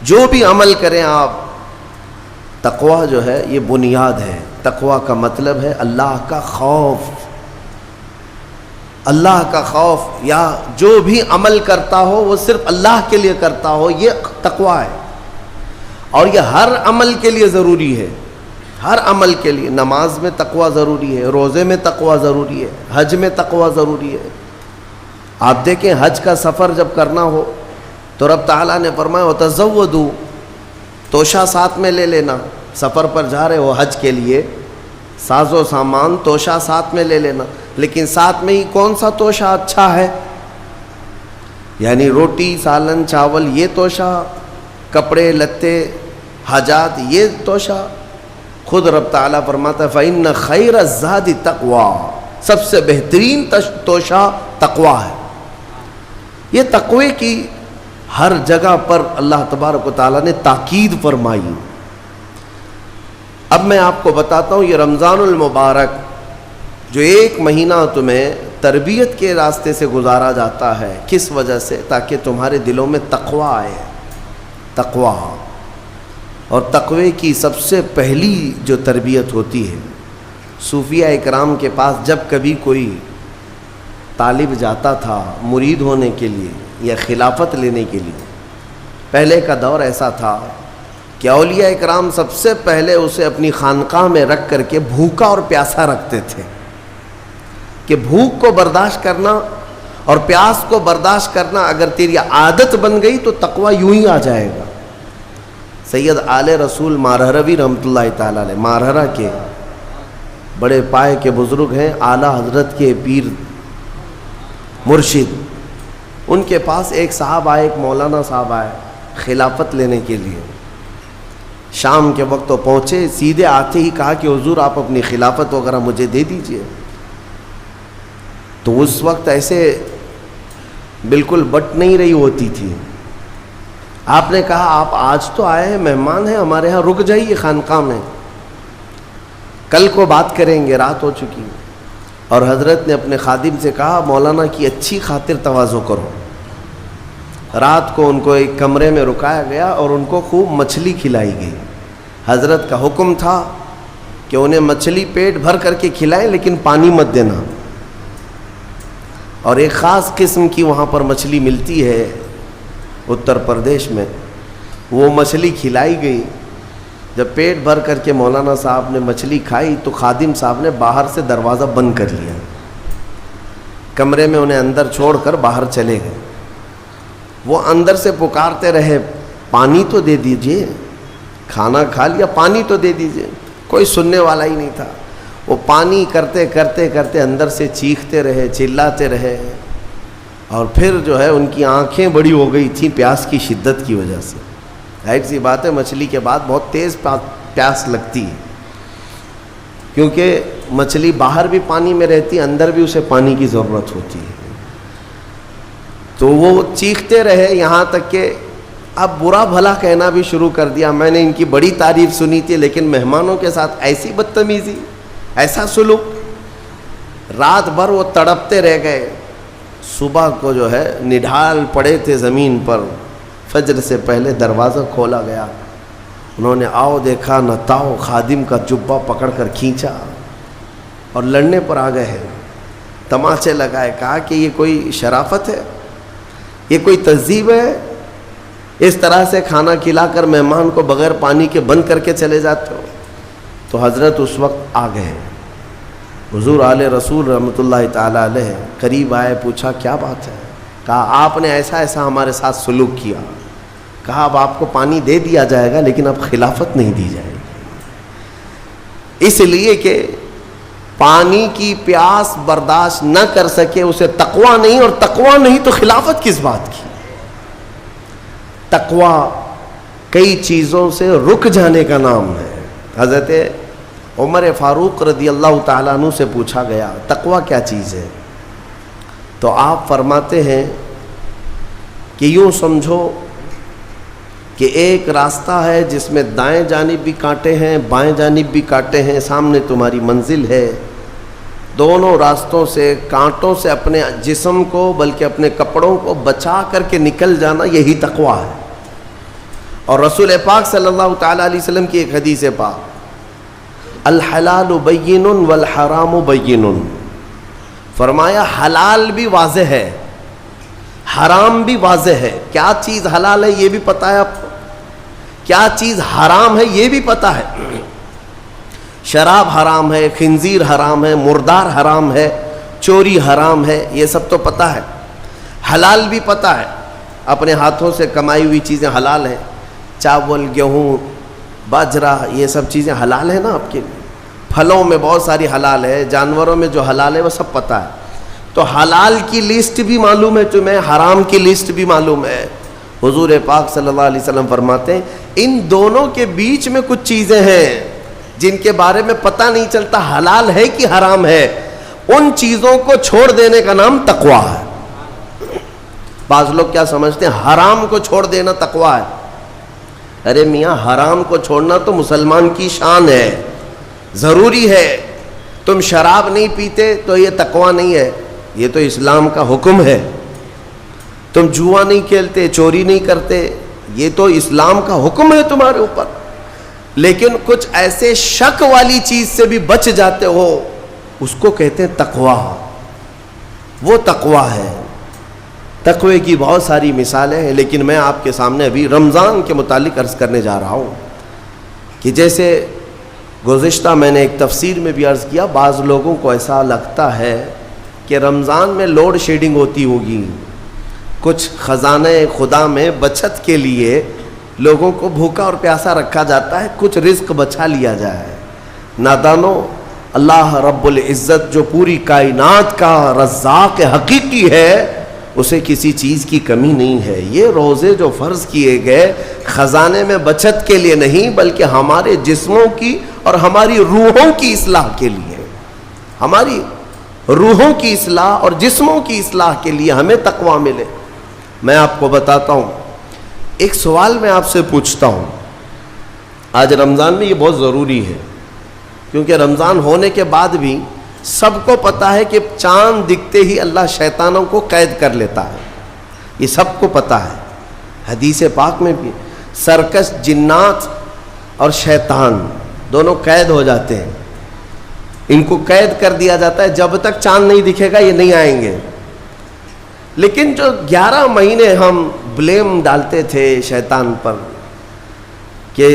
جو بھی عمل کریں آپ، تقویٰ جو ہے یہ بنیاد ہے۔ تقویٰ کا مطلب ہے اللہ کا خوف، اللہ کا خوف، یا جو بھی عمل کرتا ہو وہ صرف اللہ کے لیے کرتا ہو، یہ تقویٰ ہے۔ اور یہ ہر عمل کے لیے ضروری ہے، ہر عمل کے لیے۔ نماز میں تقویٰ ضروری ہے، روزے میں تقویٰ ضروری ہے، حج میں تقویٰ ضروری ہے۔ آپ دیکھیں حج کا سفر جب کرنا ہو تو رب تعالیٰ نے فرمایا وَتَزَوَّدُوا، توشہ ساتھ میں لے لینا۔ سفر پر جا رہے ہو حج کے لیے، ساز و سامان توشہ ساتھ میں لے لینا، لیکن ساتھ میں ہی کون سا توشہ اچھا ہے؟ یعنی روٹی، سالن، چاول یہ توشہ، کپڑے لتے، حاجات یہ توشہ؟ خود رب تعالیٰ فرماتا ہے فَإِنَّ خَيْرَ الزَّادِ تَقْوَىٰ، سب سے بہترین توشہ تقویٰ ہے۔ یہ تقوی کی ہر جگہ پر اللہ تبارک و تعالیٰ نے تاکید فرمائی۔ اب میں آپ کو بتاتا ہوں، یہ رمضان المبارک جو ایک مہینہ تمہیں تربیت کے راستے سے گزارا جاتا ہے، کس وجہ سے؟ تاکہ تمہارے دلوں میں تقوی آئے، تقوی۔ اور تقوی کی سب سے پہلی جو تربیت ہوتی ہے، صوفیہ اکرام کے پاس جب کبھی کوئی طالب جاتا تھا مرید ہونے کے لیے یا خلافت لینے کے لیے، پہلے کا دور ایسا تھا کہ اولیاء اکرام سب سے پہلے اسے اپنی خانقاہ میں رکھ کر کے بھوکا اور پیاسا رکھتے تھے، کہ بھوک کو برداشت کرنا اور پیاس کو برداشت کرنا اگر تیری عادت بن گئی تو تقوی یوں ہی آ جائے گا۔ سید آل رسول مارہروی رحمۃ اللہ تعالیٰ علیہ، مارہرہ کے بڑے پائے کے بزرگ ہیں، اعلیٰ حضرت کے پیر مرشد، ان کے پاس ایک صاحب آئے، ایک مولانا صاحب آئے خلافت لینے کے لیے۔ شام کے وقت تو پہنچے، سیدھے آتے ہی کہا کہ حضور آپ اپنی خلافت وغیرہ مجھے دے دیجئے۔ تو اس وقت ایسے بالکل بٹ نہیں رہی ہوتی تھی۔ آپ نے کہا آپ آج تو آئے ہیں، مہمان ہیں ہمارے ہاں، رک جائیے خانقاہ میں، کل کو بات کریں گے، رات ہو چکی۔ اور حضرت نے اپنے خادم سے کہا مولانا کی اچھی خاطر تواضع کرو۔ رات کو ان کو ایک کمرے میں رکایا گیا اور ان کو خوب مچھلی کھلائی گئی۔ حضرت کا حکم تھا کہ انہیں مچھلی پیٹ بھر کر کے کھلائیں، لیکن پانی مت دینا۔ اور ایک خاص قسم کی وہاں پر مچھلی ملتی ہے اتر پردیش میں، وہ مچھلی کھلائی گئی۔ جب پیٹ بھر کر کے مولانا صاحب نے مچھلی کھائی تو خادم صاحب نے باہر سے دروازہ بند کر لیا، کمرے میں انہیں اندر چھوڑ کر باہر چلے گئے۔ وہ اندر سے پکارتے رہے پانی تو دے دیجئے، کھانا کھا لیا پانی تو دے دیجئے، کوئی سننے والا ہی نہیں تھا۔ وہ پانی کرتے کرتے کرتے اندر سے چیختے رہے، چلاتے رہے، اور پھر جو ہے ان کی آنکھیں بڑی ہو گئی تھیں پیاس کی شدت کی وجہ سے۔ ظاہر سی بات ہے مچھلی کے بعد بہت تیز پیاس لگتی ہے، کیونکہ مچھلی باہر بھی پانی میں رہتی ہے، اندر بھی اسے پانی کی ضرورت ہوتی ہے۔ تو وہ چیختے رہے یہاں تک کہ اب برا بھلا کہنا بھی شروع کر دیا، میں نے ان کی بڑی تعریف سنی تھی لیکن مہمانوں کے ساتھ ایسی بدتمیزی، ایسا سلوک۔ رات بھر وہ تڑپتے رہ گئے، صبح کو جو ہے نڈھال پڑے تھے زمین پر، فجر سے پہلے دروازہ کھولا گیا، انہوں نے آؤ دیکھا نہ تاؤ، خادم کا جبہ پکڑ کر کھینچا اور لڑنے پر آ گئے ہیں، تماچے لگائے، کہا کہ یہ کوئی شرافت ہے، یہ کوئی تہذیب ہے، اس طرح سے کھانا کھلا کر مہمان کو بغیر پانی کے بند کر کے چلے جاتے ہو۔ تو حضرت اس وقت آ گئے، حضور آل رسول رحمۃ اللہ تعالیٰ علیہ قریب آئے، پوچھا کیا بات ہے؟ کہا آپ نے ایسا ایسا ہمارے ساتھ سلوک کیا، کہا اب آپ کو پانی دے دیا جائے گا لیکن اب خلافت نہیں دی جائے گی، اس لیے کہ پانی کی پیاس برداشت نہ کر سکے اسے تقویٰ نہیں، اور تقویٰ نہیں تو خلافت کس بات کی؟ تقویٰ کئی چیزوں سے رک جانے کا نام ہے۔ حضرت عمر فاروق رضی اللہ تعالیٰ عنہ سے پوچھا گیا تقویٰ کیا چیز ہے؟ تو آپ فرماتے ہیں کہ یوں سمجھو کہ ایک راستہ ہے جس میں دائیں جانب بھی کانٹے ہیں، بائیں جانب بھی کانٹے ہیں، سامنے تمہاری منزل ہے، دونوں راستوں سے کانٹوں سے اپنے جسم کو بلکہ اپنے کپڑوں کو بچا کر کے نکل جانا، یہی تقویٰ ہے۔ اور رسول پاک صلی اللہ تعالیٰ علیہ وسلم کی ایک حدیث پاک، الحلال بین والحرام بین، فرمایا حلال بھی واضح ہے، حرام بھی واضح ہے۔ کیا چیز حلال ہے یہ بھی پتہ ہے آپ کو، کیا چیز حرام ہے یہ بھی پتہ ہے۔ شراب حرام ہے، خنزیر حرام ہے، مردار حرام ہے، چوری حرام ہے، یہ سب تو پتہ ہے۔ حلال بھی پتہ ہے، اپنے ہاتھوں سے کمائی ہوئی چیزیں حلال ہیں، چاول، گیہوں، باجرا، یہ سب چیزیں حلال ہیں نا آپ کے لیے۔ پھلوں میں بہت ساری حلال ہے، جانوروں میں جو حلال ہے وہ سب پتہ ہے۔ تو حلال کی لسٹ بھی معلوم ہے تمہیں، حرام کی لسٹ بھی معلوم ہے۔ حضور پاک صلی اللہ علیہ وسلم فرماتے ہیں ان دونوں کے بیچ میں کچھ چیزیں ہیں جن کے بارے میں پتہ نہیں چلتا حلال ہے کہ حرام ہے، ان چیزوں کو چھوڑ دینے کا نام تقویٰ ہے۔ بعض لوگ کیا سمجھتے ہیں حرام کو چھوڑ دینا تقویٰ ہے۔ ارے میاں، حرام کو چھوڑنا تو مسلمان کی شان ہے، ضروری ہے۔ تم شراب نہیں پیتے تو یہ تقویٰ نہیں ہے، یہ تو اسلام کا حکم ہے۔ تم جوا نہیں کھیلتے، چوری نہیں کرتے، یہ تو اسلام کا حکم ہے تمہارے اوپر۔ لیکن کچھ ایسے شک والی چیز سے بھی بچ جاتے ہو، اس کو کہتے ہیں تقویٰ، وہ تقویٰ ہے۔ تقوی کی بہت ساری مثالیں ہیں، لیکن میں آپ کے سامنے ابھی رمضان کے متعلق عرض کرنے جا رہا ہوں کہ جیسے گزشتہ میں نے ایک تفسیر میں بھی عرض کیا، بعض لوگوں کو ایسا لگتا ہے کہ رمضان میں لوڈ شیڈنگ ہوتی ہوگی، کچھ خزانہ خدا میں بچت کے لیے لوگوں کو بھوکا اور پیاسا رکھا جاتا ہے، کچھ رزق بچا لیا جائے۔ نادانو، اللہ رب العزت جو پوری کائنات کا رزاق حقیقی ہے، اسے کسی چیز کی کمی نہیں ہے۔ یہ روزے جو فرض کیے گئے خزانے میں بچت کے لیے نہیں، بلکہ ہمارے جسموں کی اور ہماری روحوں کی اصلاح کے لیے، ہماری روحوں کی اصلاح اور جسموں کی اصلاح کے لیے ہمیں تقویٰ ملے۔ میں آپ کو بتاتا ہوں، ایک سوال میں آپ سے پوچھتا ہوں، آج رمضان میں یہ بہت ضروری ہے، کیونکہ رمضان ہونے کے بعد بھی سب کو پتہ ہے کہ چاند دکھتے ہی اللہ شیطانوں کو قید کر لیتا ہے، یہ سب کو پتہ ہے۔ حدیث پاک میں بھی سرکش جنات اور شیطان دونوں قید ہو جاتے ہیں، ان کو قید کر دیا جاتا ہے، جب تک چاند نہیں دکھے گا یہ نہیں آئیں گے۔ لیکن جو 11 مہینے ہم بلیم ڈالتے تھے شیطان پر کہ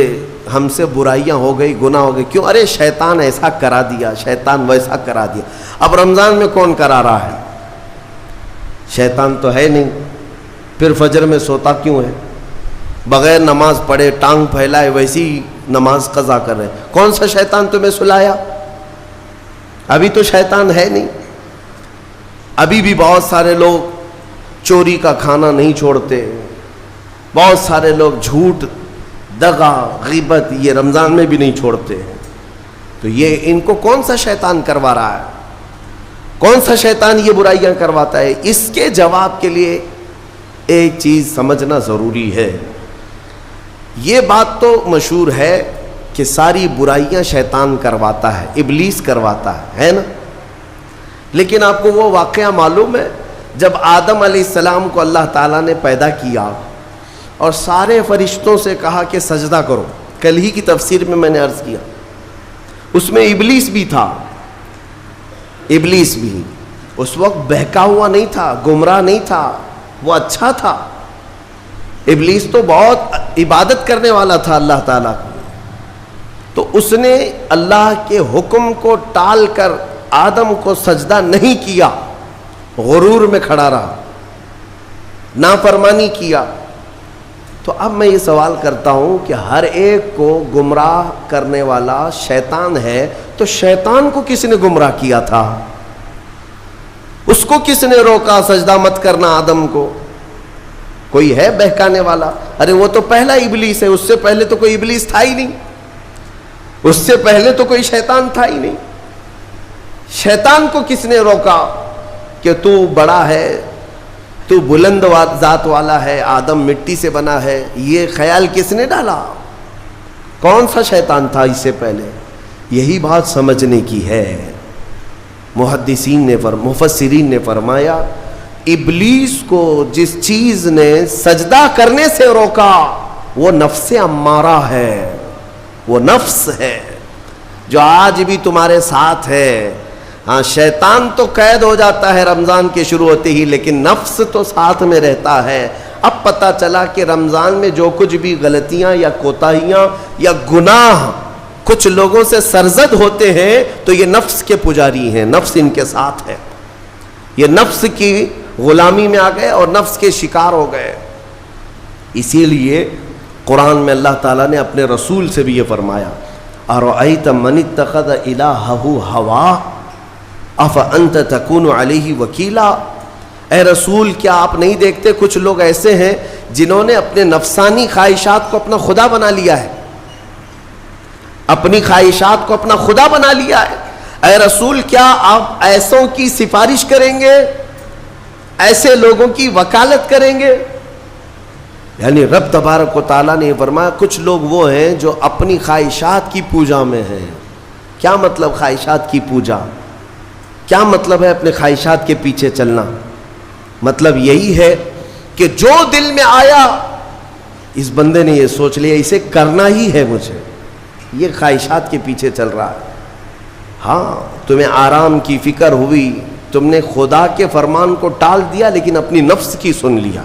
ہم سے برائیاں ہو گئی، گناہ ہو گئی، کیوں؟ ارے شیطان ایسا کرا دیا، شیطان ویسا کرا دیا۔ اب رمضان میں کون کرا رہا ہے؟ شیطان تو ہے نہیں، پھر فجر میں سوتا کیوں ہے؟ بغیر نماز پڑھے ٹانگ پھیلائے ویسی نماز قضا کر رہے۔ کون سا شیطان تمہیں سلایا؟ ابھی تو شیطان ہے نہیں۔ ابھی بھی بہت سارے لوگ چوری کا کھانا نہیں چھوڑتے، بہت سارے لوگ جھوٹ، دغا، غیبت یہ رمضان میں بھی نہیں چھوڑتے ہیں۔ تو یہ ان کو کون سا شیطان کروا رہا ہے؟ کون سا شیطان یہ برائیاں کرواتا ہے؟ اس کے جواب کے لیے ایک چیز سمجھنا ضروری ہے۔ یہ بات تو مشہور ہے کہ ساری برائیاں شیطان کرواتا ہے، ابلیس کرواتا ہے نا؟ لیکن آپ کو وہ واقعہ معلوم ہے جب آدم علیہ السلام کو اللہ تعالیٰ نے پیدا کیا اور سارے فرشتوں سے کہا کہ سجدہ کرو، کل ہی کی تفسیر میں نے عرض کیا، اس میں ابلیس بھی تھا۔ ابلیس بھی اس وقت بہکا ہوا نہیں تھا، گمراہ نہیں تھا، وہ اچھا تھا۔ ابلیس تو بہت عبادت کرنے والا تھا اللہ تعالیٰ کی، تو اس نے اللہ کے حکم کو ٹال کر آدم کو سجدہ نہیں کیا، غرور میں کھڑا رہا، نافرمانی کیا۔ تو اب میں یہ سوال کرتا ہوں کہ ہر ایک کو گمراہ کرنے والا شیطان ہے، تو شیطان کو کس نے گمراہ کیا تھا؟ اس کو کس نے روکا سجدہ مت کرنا آدم کو؟ کوئی ہے بہکانے والا؟ ارے وہ تو پہلا ابلیس ہے، اس سے پہلے تو کوئی ابلیس تھا ہی نہیں، اس سے پہلے تو کوئی شیطان تھا ہی نہیں۔ شیطان کو کس نے روکا کہ تو بڑا ہے، تو بلند ذات والا ہے، آدم مٹی سے بنا ہے؟ یہ خیال کس نے ڈالا؟ کون سا شیطان تھا اس سے پہلے؟ یہی بات سمجھنے کی ہے۔ محدثین نے مفسرین نے فرمایا، ابلیس کو جس چیز نے سجدہ کرنے سے روکا وہ نفس امارہ ہے، وہ نفس ہے جو آج بھی تمہارے ساتھ ہے. ہاں شیطان تو قید ہو جاتا ہے رمضان کے شروع ہوتے ہی، لیکن نفس تو ساتھ میں رہتا ہے. اب پتہ چلا کہ رمضان میں جو کچھ بھی غلطیاں یا کوتاہیاں یا گناہ کچھ لوگوں سے سرزد ہوتے ہیں تو یہ نفس کے پجاری ہیں، نفس ان کے ساتھ ہے. یہ نفس کی غلامی میں آ گئے اور نفس کے شکار ہو گئے. اسی لیے قرآن میں اللہ تعالیٰ نے اپنے رسول سے بھی یہ فرمایا، اَرَأَيْتَ مَنِ اتَّخَذَ إِلَٰهَهُ هَوَاهُ أَفَأَنْتَ تَكُونُ عَلَيْهِ وَكِيلًا. اے رسول کیا آپ نہیں دیکھتے کچھ لوگ ایسے ہیں جنہوں نے اپنے نفسانی خواہشات کو اپنا خدا بنا لیا ہے، اپنی خواہشات کو اپنا خدا بنا لیا ہے. اے رسول کیا آپ ایسوں کی سفارش کریں گے، ایسے لوگوں کی وکالت کریں گے؟ یعنی رب تبارک و تعالیٰ نے یہ فرمایا کچھ لوگ وہ ہیں جو اپنی خواہشات کی پوجا میں ہیں. کیا مطلب خواہشات کی پوجا؟ کیا مطلب ہے اپنے خواہشات کے پیچھے چلنا؟ مطلب یہی ہے کہ جو دل میں آیا اس بندے نے یہ سوچ لیا اسے کرنا ہی ہے مجھے، یہ خواہشات کے پیچھے چل رہا ہے. ہاں تمہیں آرام کی فکر ہوئی، تم نے خدا کے فرمان کو ٹال دیا لیکن اپنی نفس کی سن لیا.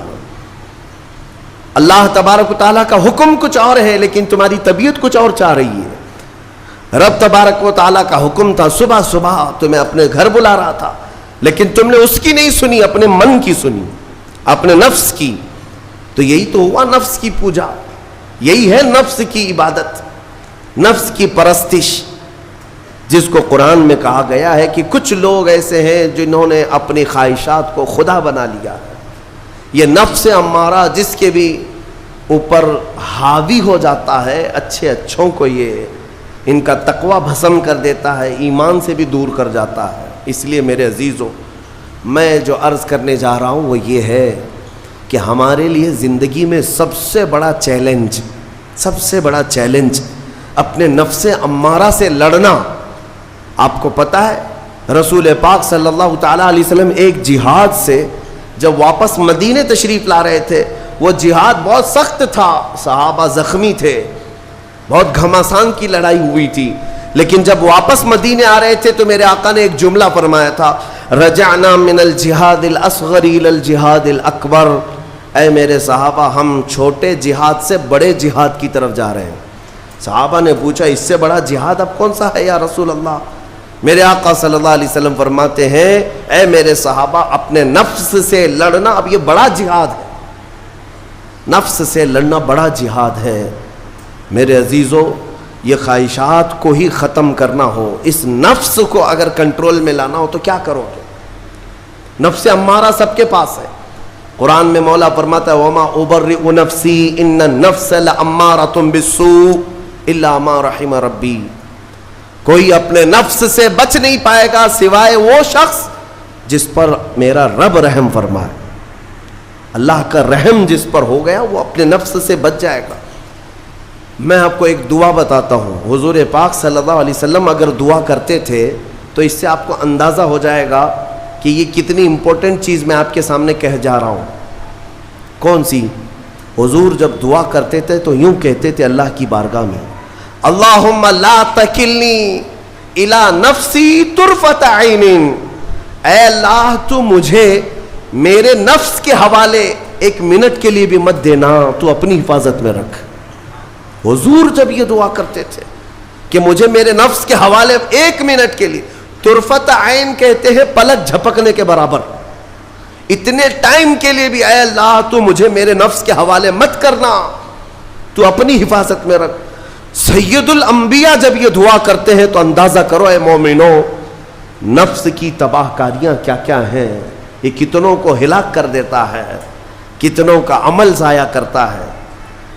اللہ تبارک و تعالیٰ کا حکم کچھ اور ہے لیکن تمہاری طبیعت کچھ اور چاہ رہی ہے. رب تبارک و تعالیٰ کا حکم تھا صبح صبح تمہیں اپنے گھر بلا رہا تھا لیکن تم نے اس کی نہیں سنی، اپنے من کی سنی، اپنے نفس کی. تو یہی تو ہوا نفس کی پوجا، یہی ہے نفس کی عبادت، نفس کی پرستش، جس کو قرآن میں کہا گیا ہے کہ کچھ لوگ ایسے ہیں جنہوں نے اپنی خواہشات کو خدا بنا لیا ہے. یہ نفس امارہ جس کے بھی اوپر حاوی ہو جاتا ہے، اچھے اچھوں کو یہ ان کا تقوی بھسم کر دیتا ہے، ایمان سے بھی دور کر جاتا ہے. اس لیے میرے عزیزو میں جو عرض کرنے جا رہا ہوں وہ یہ ہے کہ ہمارے لیے زندگی میں سب سے بڑا چیلنج اپنے نفس امارہ سے لڑنا. آپ کو پتہ ہے رسول پاک صلی اللہ تعالیٰ علیہ وسلم ایک جہاد سے جب واپس مدینے تشریف لا رہے تھے، وہ جہاد بہت سخت تھا، صحابہ زخمی تھے، بہت گھماسان کی لڑائی ہوئی تھی، لیکن جب واپس مدینے آ رہے تھے تو میرے آقا نے ایک جملہ فرمایا تھا، رجعنا من الجہاد الاصغر الى الجہاد الاکبر. اے میرے صحابہ ہم چھوٹے جہاد سے بڑے جہاد کی طرف جا رہے ہیں. صحابہ نے پوچھا اس سے بڑا جہاد اب کون سا ہے یا رسول اللہ؟ میرے آقا صلی اللہ علیہ وسلم فرماتے ہیں اے میرے صحابہ اپنے نفس سے لڑنا اب یہ بڑا جہاد ہے، نفس سے لڑنا بڑا جہاد ہے. میرے عزیزو یہ خواہشات کو ہی ختم کرنا ہو، اس نفس کو اگر کنٹرول میں لانا ہو تو کیا کرو گے؟ نفس امارہ سب کے پاس ہے. قرآن میں مولا فرماتا ہے وَمَا أُبَرِّئُ نَفْسِي إِنَّ النَّفْسَ لَأَمَّارَةٌ بِالسُّوءِ إِلَّا مَا رَحِمَ رَبِّي. کوئی اپنے نفس سے بچ نہیں پائے گا سوائے وہ شخص جس پر میرا رب رحم فرمائے. اللہ کا رحم جس پر ہو گیا وہ اپنے نفس سے بچ جائے گا. میں آپ کو ایک دعا بتاتا ہوں، حضور پاک صلی اللہ علیہ وسلم اگر دعا کرتے تھے تو اس سے آپ کو اندازہ ہو جائے گا کہ یہ کتنی امپورٹنٹ چیز میں آپ کے سامنے کہہ جا رہا ہوں. کون سی؟ حضور جب دعا کرتے تھے تو یوں کہتے تھے اللہ کی بارگاہ میں، اللہم لا تکلنی الی نفسی طرفۃ عین. اے اللہ تو مجھے میرے نفس کے حوالے ایک منٹ کے لیے بھی مت دینا، تو اپنی حفاظت میں رکھ. حضور جب یہ دعا کرتے تھے کہ مجھے میرے نفس کے حوالے ایک منٹ کے لیے، طرفۃ عین کہتے ہیں پلک جھپکنے کے برابر، اتنے ٹائم کے لیے بھی اے اللہ تو مجھے میرے نفس کے حوالے مت کرنا، تو اپنی حفاظت میں رکھ. سید الانبیاء جب یہ دعا کرتے ہیں تو اندازہ کرو اے مومنو نفس کی تباہ کاریاں کیا کیا ہیں. یہ کتنوں کو ہلاک کر دیتا ہے، کتنوں کا عمل ضائع کرتا ہے،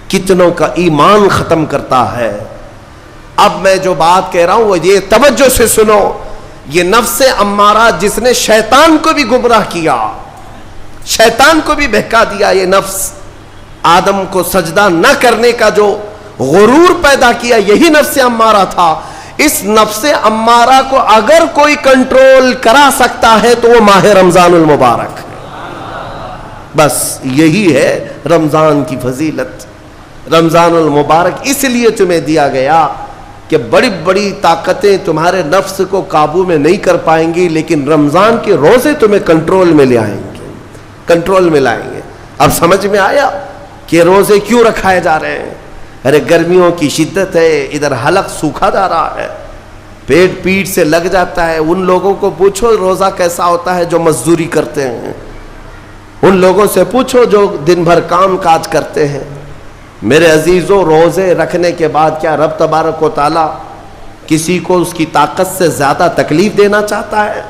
کتنوں کا ایمان ختم کرتا ہے. اب میں جو بات کہہ رہا ہوں وہ یہ توجہ سے سنو، یہ نفس امارہ جس نے شیطان کو بھی گمراہ کیا، شیطان کو بھی بہکا دیا، یہ نفس آدم کو سجدہ نہ کرنے کا جو غرور پیدا کیا یہی نفس امارہ تھا. اس نفس امارہ کو اگر کوئی کنٹرول کرا سکتا ہے تو وہ ماہ رمضان المبارک. بس یہی ہے رمضان کی فضیلت. رمضان المبارک اس لیے تمہیں دیا گیا کہ بڑی بڑی طاقتیں تمہارے نفس کو قابو میں نہیں کر پائیں گی، لیکن رمضان کے روزے تمہیں کنٹرول میں لے آئیں گے، کنٹرول میں لائیں گے۔ اب سمجھ میں آیا کہ روزے کیوں رکھائے جا رہے ہیں؟ ارے گرمیوں کی شدت ہے، ادھر حلق سوکھا جا رہا ہے، پیٹ پیٹ سے لگ جاتا ہے۔ ان لوگوں کو پوچھو روزہ کیسا ہوتا ہے جو مزدوری کرتے ہیں، ان لوگوں سے پوچھو جو دن بھر کام کاج کرتے ہیں۔ میرے عزیزوں، روزے رکھنے کے بعد کیا رب تبارک و تعالیٰ کسی کو اس کی طاقت سے زیادہ تکلیف دینا چاہتا ہے؟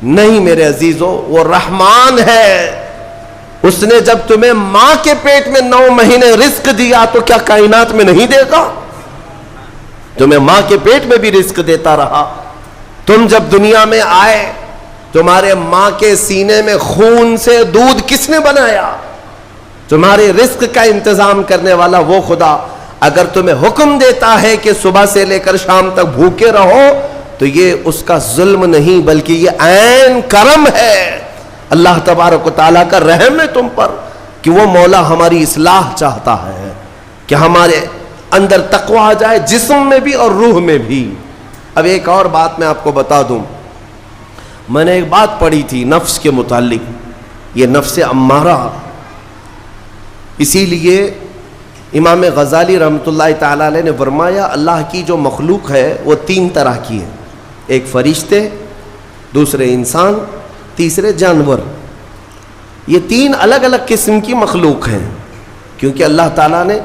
نہیں میرے عزیزوں، وہ رحمان ہے۔ اس نے جب تمہیں ماں کے پیٹ میں 9 مہینے رزق دیا تو کیا کائنات میں نہیں دے گا؟ تمہیں ماں کے پیٹ میں بھی رزق دیتا رہا۔ تم جب دنیا میں آئے، تمہارے ماں کے سینے میں خون سے دودھ کس نے بنایا؟ تمہارے رزق کا انتظام کرنے والا وہ خدا اگر تمہیں حکم دیتا ہے کہ صبح سے لے کر شام تک بھوکے رہو تو یہ اس کا ظلم نہیں بلکہ یہ عین کرم ہے، اللہ تبارک و تعالیٰ کا رحم ہے تم پر کہ وہ مولا ہماری اصلاح چاہتا ہے کہ ہمارے اندر تقوی آ جائے، جسم میں بھی اور روح میں بھی۔ اب ایک اور بات میں آپ کو بتا دوں، میں نے ایک بات پڑھی تھی نفس کے متعلق، یہ نفس امارہ، اسی لیے امام غزالی رحمۃ اللہ تعالیٰ علیہ نے فرمایا اللہ کی جو مخلوق ہے وہ 3 طرح کی ہے، ایک فرشتے، دوسرے انسان، تیسرے جانور۔ یہ 3 الگ الگ قسم کی مخلوق ہیں، کیونکہ اللہ تعالیٰ نے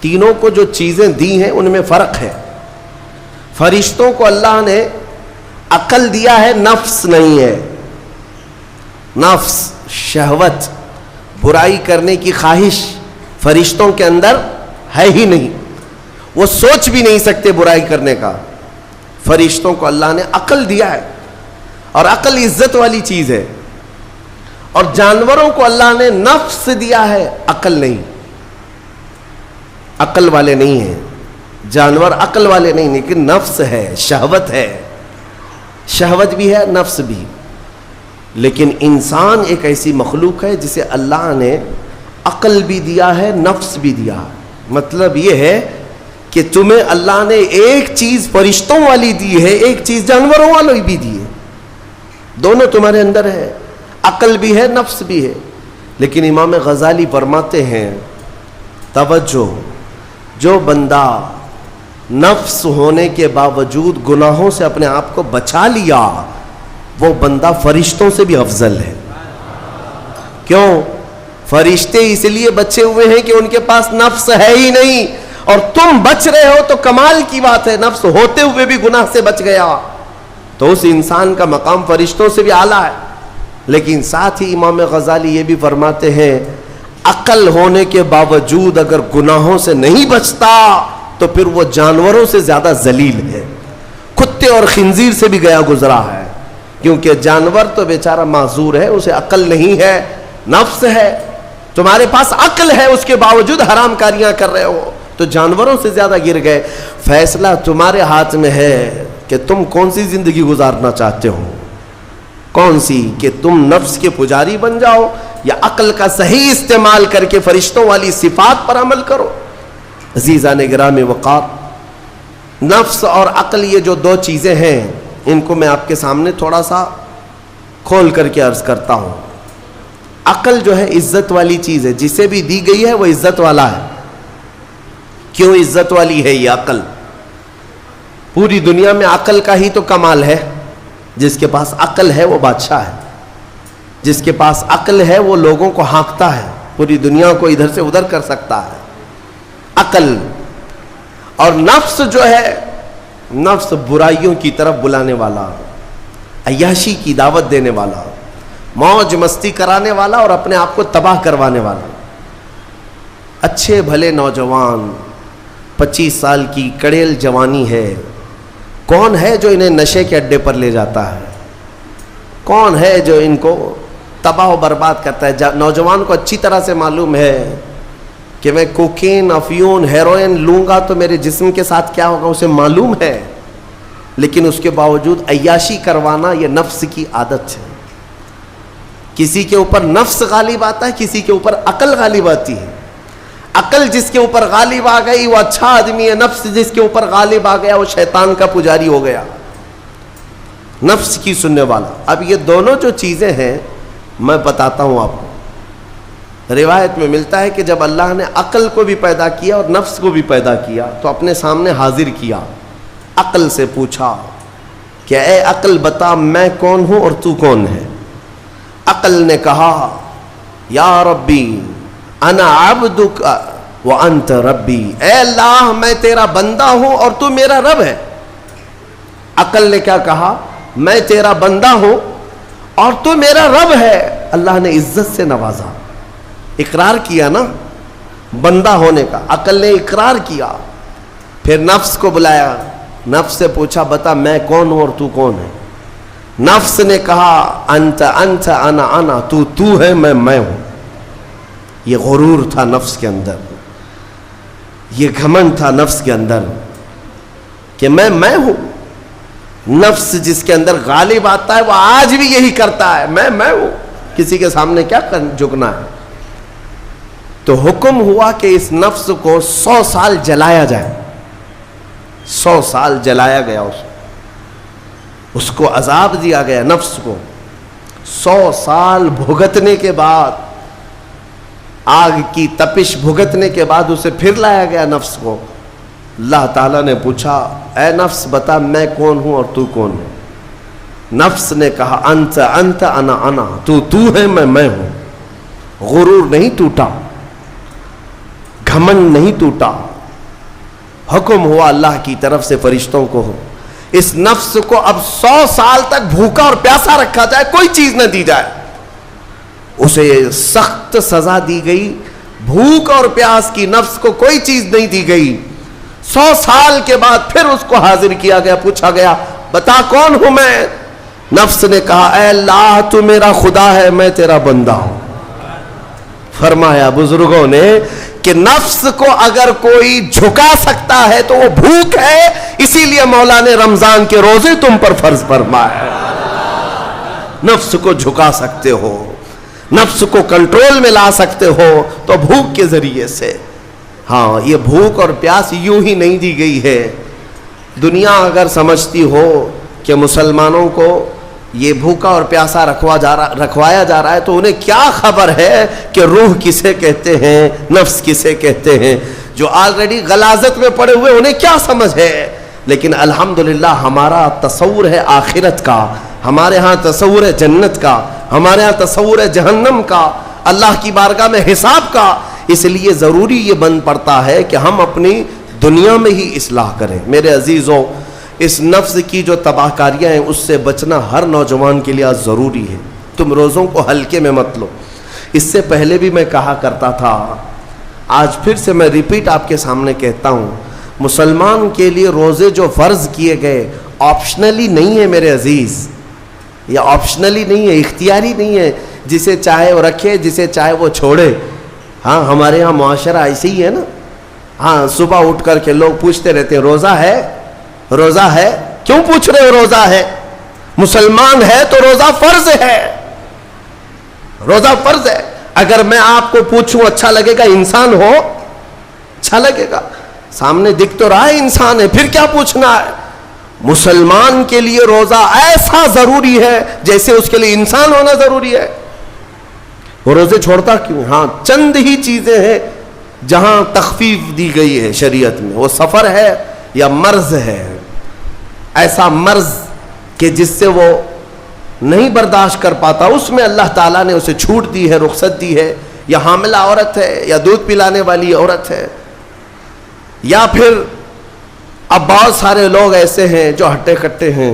تینوں کو جو چیزیں دی ہیں ان میں فرق ہے۔ فرشتوں کو اللہ نے عقل دیا ہے، نفس نہیں ہے۔ نفس، شہوت، برائی کرنے کی خواہش فرشتوں کے اندر ہے ہی نہیں، وہ سوچ بھی نہیں سکتے برائی کرنے کا۔ فرشتوں کو اللہ نے عقل دیا ہے، اور عقل عزت والی چیز ہے۔ اور جانوروں کو اللہ نے نفس دیا ہے، عقل نہیں، عقل والے نہیں ہیں جانور، عقل والے نہیں، لیکن نفس ہے، شہوت ہے، شہوت بھی ہے، نفس بھی۔ لیکن انسان ایک ایسی مخلوق ہے جسے اللہ نے عقل بھی دیا ہے، نفس بھی دیا ہے۔ مطلب یہ ہے کہ تمہیں اللہ نے ایک چیز فرشتوں والی دی ہے، ایک چیز جانوروں والی بھی دی ہے، دونوں تمہارے اندر ہے، عقل بھی ہے، نفس بھی ہے۔ لیکن امام غزالی فرماتے ہیں توجہ، جو بندہ نفس ہونے کے باوجود گناہوں سے اپنے آپ کو بچا لیا وہ بندہ فرشتوں سے بھی افضل ہے۔ کیوں؟ فرشتے اس لیے بچے ہوئے ہیں کہ ان کے پاس نفس ہے ہی نہیں، اور تم بچ رہے ہو تو کمال کی بات ہے، نفس ہوتے ہوئے بھی گناہ سے بچ گیا تو اس انسان کا مقام فرشتوں سے بھی اعلیٰ ہے۔ لیکن ساتھ ہی امام غزالی یہ بھی فرماتے ہیں عقل ہونے کے باوجود اگر گناہوں سے نہیں بچتا تو پھر وہ جانوروں سے زیادہ ذلیل ہے، کتے اور خنزیر سے بھی گیا گزرا ہے، کیونکہ جانور تو بیچارہ معذور ہے، اسے عقل نہیں ہے، نفس ہے۔ تمہارے پاس عقل ہے اس کے باوجود حرام کاریاں کر رہے ہو تو جانوروں سے زیادہ گر گئے۔ فیصلہ تمہارے ہاتھ میں ہے کہ تم کون سی زندگی گزارنا چاہتے ہو، کون سی، کہ تم نفس کے پجاری بن جاؤ یا عقل کا صحیح استعمال کر کے فرشتوں والی صفات پر عمل کرو۔ عزیزان گرامی وقار، نفس اور عقل یہ جو 2 چیزیں ہیں ان کو میں آپ کے سامنے تھوڑا سا کھول کر کے عرض کرتا ہوں۔ عقل جو ہے عزت والی چیز ہے، جسے بھی دی گئی ہے وہ عزت والا ہے۔ کیوں عزت والی ہے یہ عقل؟ پوری دنیا میں عقل کا ہی تو کمال ہے، جس کے پاس عقل ہے وہ بادشاہ ہے، جس کے پاس عقل ہے وہ لوگوں کو ہانکتا ہے، پوری دنیا کو ادھر سے ادھر کر سکتا ہے۔ عقل اور نفس جو ہے، نفس برائیوں کی طرف بلانے والا، عیاشی کی دعوت دینے والا، موج مستی کرانے والا اور اپنے آپ کو تباہ کروانے والا۔ اچھے بھلے نوجوان، 25 سال کی کڑیل جوانی ہے، کون ہے جو انہیں نشے کے اڈے پر لے جاتا ہے؟ کون ہے جو ان کو تباہ و برباد کرتا ہے؟ نوجوان کو اچھی طرح سے معلوم ہے کہ میں کوکین، افیون، ہیروئن لوں گا تو میرے جسم کے ساتھ کیا ہوگا، اسے معلوم ہے، لیکن اس کے باوجود عیاشی کروانا یہ نفس کی عادت ہے۔ کسی کے اوپر نفس غالب آتا ہے، کسی کے اوپر عقل غالب آتی ہے۔ عقل جس کے اوپر غالب آ گئی وہ اچھا آدمی ہے، نفس جس کے اوپر غالب آ گیا وہ شیطان کا پجاری ہو گیا، نفس کی سننے والا۔ اب یہ دونوں جو چیزیں ہیں میں بتاتا ہوں آپ کو، روایت میں ملتا ہے کہ جب اللہ نے عقل کو بھی پیدا کیا اور نفس کو بھی پیدا کیا تو اپنے سامنے حاضر کیا، عقل سے پوچھا کہ اے عقل بتا میں کون ہوں اور تو کون ہے؟ عقل نے کہا یا ربی انا عبدک وانت ربی، اے اللہ میں تیرا بندہ ہوں اور تو میرا رب ہے۔ عقل نے کیا کہا؟ میں تیرا بندہ ہوں اور تو میرا رب ہے۔ اللہ نے عزت سے نوازا، اقرار کیا نا بندہ ہونے کا، عقل نے اقرار کیا۔ پھر نفس کو بلایا، نفس سے پوچھا بتا میں کون ہوں اور تو کون ہے؟ نفس نے کہا انت انت انا انا، تو ہے میں ہوں۔ یہ غرور تھا نفس کے اندر، یہ گھمنڈ تھا نفس کے اندر کہ میں ہوں۔ نفس جس کے اندر غالب آتا ہے وہ آج بھی یہی کرتا ہے، میں ہوں، کسی کے سامنے کیا جھکنا ہے۔ تو حکم ہوا کہ اس نفس کو 100 سال جلایا جائے، 100 سال جلایا گیا، اس کو عذاب دیا گیا نفس کو۔ 100 سال بھگتنے کے بعد، آگ کی تپش بھگتنے کے بعد اسے پھر لایا گیا نفس کو۔ اللہ تعالیٰ نے پوچھا اے نفس بتا میں کون ہوں اور تو کون ہے؟ نفس نے کہا انت انت انا انا، تو ہے میں ہوں۔ غرور نہیں ٹوٹا، گھمنڈ نہیں ٹوٹا۔ حکم ہوا اللہ کی طرف سے فرشتوں کو، اس نفس کو اب 100 سال تک بھوکا اور پیاسا رکھا جائے، کوئی چیز نہ دی جائے۔ اسے سخت سزا دی گئی، بھوک اور پیاس کی نفس کو کوئی چیز نہیں دی گئی۔ 100 سال کے بعد پھر اس کو حاضر کیا گیا، پوچھا گیا بتا کون ہوں میں؟ نفس نے کہا اے اللہ تو میرا خدا ہے، میں تیرا بندہ ہوں۔ فرمایا بزرگوں نے کہ نفس کو اگر کوئی جھکا سکتا ہے تو وہ بھوک ہے، اسی لیے مولا نے رمضان کے روزے تم پر فرض فرمائے۔ نفس کو جھکا سکتے ہو، نفس کو کنٹرول میں لا سکتے ہو تو بھوک کے ذریعے سے۔ ہاں یہ بھوک اور پیاس یوں ہی نہیں دی گئی ہے۔ دنیا اگر سمجھتی ہو کہ مسلمانوں کو یہ بھوکا اور پیاسا رکھوایا جا رہا ہے تو انہیں کیا خبر ہے کہ روح کسے کہتے ہیں، نفس کسے کہتے ہیں؟ جو آلریڈی غلاظت میں پڑے ہوئے انہیں کیا سمجھ ہے؟ لیکن الحمدللہ ہمارا تصور ہے آخرت کا، ہمارے ہاں تصور ہے جنت کا، ہمارے ہاں تصور ہے جہنم کا، اللہ کی بارگاہ میں حساب کا۔ اس لیے ضروری یہ بن پڑتا ہے کہ ہم اپنی دنیا میں ہی اصلاح کریں۔ میرے عزیزوں، اس نفس کی جو تباہ کاریاں ہیں اس سے بچنا ہر نوجوان کے لیے ضروری ہے۔ تم روزوں کو ہلکے میں مت لو۔ اس سے پہلے بھی میں کہا کرتا تھا، آج پھر سے میں ریپیٹ آپ کے سامنے کہتا ہوں، مسلمان کے لیے روزے جو فرض کیے گئے آپشنلی نہیں ہے میرے عزیز، یہ آپشنلی نہیں ہے، اختیاری نہیں ہے، جسے چاہے وہ رکھے جسے چاہے وہ چھوڑے۔ ہاں ہمارے یہاں معاشرہ ایسے ہی ہے نا، ہاں صبح اٹھ کر کے لوگ پوچھتے رہتے ہیں روزہ ہے، روزہ ہے؟ کیوں پوچھ رہے ہو روزہ ہے؟ مسلمان ہے تو روزہ فرض ہے، روزہ فرض ہے۔ اگر میں آپ کو پوچھوں اچھا لگے گا؟ انسان ہو اچھا لگے گا، سامنے دکھ تو رہا ہے انسان ہے، پھر کیا پوچھنا ہے؟ مسلمان کے لیے روزہ ایسا ضروری ہے جیسے اس کے لیے انسان ہونا ضروری ہے۔ وہ روزے چھوڑتا کیوں؟ ہاں چند ہی چیزیں ہیں جہاں تخفیف دی گئی ہے شریعت میں، وہ سفر ہے یا مرض ہے، ایسا مرض کہ جس سے وہ نہیں برداشت کر پاتا، اس میں اللہ تعالیٰ نے اسے چھوٹ دی ہے، رخصت دی ہے۔ یا حاملہ عورت ہے، یا دودھ پلانے والی عورت ہے، یا پھر اب بہت سارے لوگ ایسے ہیں جو ہٹے کٹے ہیں،